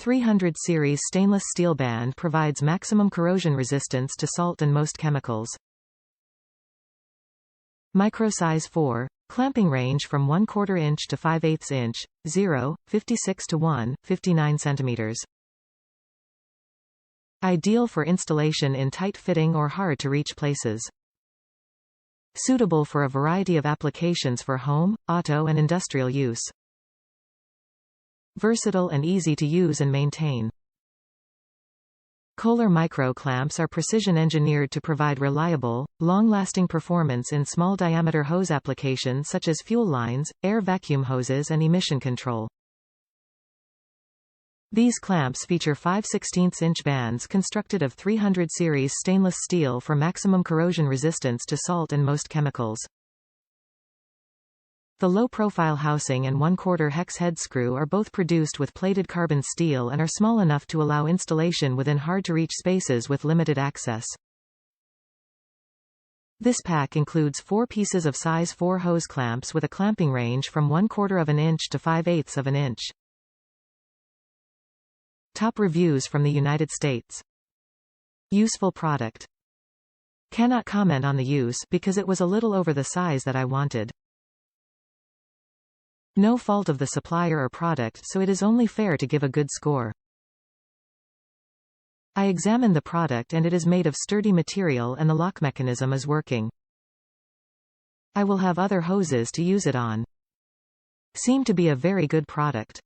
300 series stainless steel band provides maximum corrosion resistance to salt and most chemicals. Micro size 4. Clamping range from 1/4 inch to 5/8 inch, 0, 56 to 1, 59 cm. Ideal for installation in tight-fitting or hard-to-reach places. Suitable for a variety of applications for home, auto and industrial use. Versatile and easy to use and maintain. Koehler micro clamps are precision-engineered to provide reliable, long-lasting performance in small-diameter hose applications such as fuel lines, air vacuum hoses and emission control. These clamps feature 5/16-inch bands constructed of 300 series stainless steel for maximum corrosion resistance to salt and most chemicals. The low-profile housing and 1/4 hex head screw are both produced with plated carbon steel and are small enough to allow installation within hard-to-reach spaces with limited access. This pack includes 4 pieces of size 4 hose clamps with a clamping range from 1/4 inch to 5/8 inch. Top reviews from the United States. Useful product. Cannot comment on the use because it was a little over the size that I wanted. No fault of the supplier or product, so it is only fair to give a good score. I examined the product and it is made of sturdy material and the lock mechanism is working. I will have other hoses to use it on. Seem to be a very good product.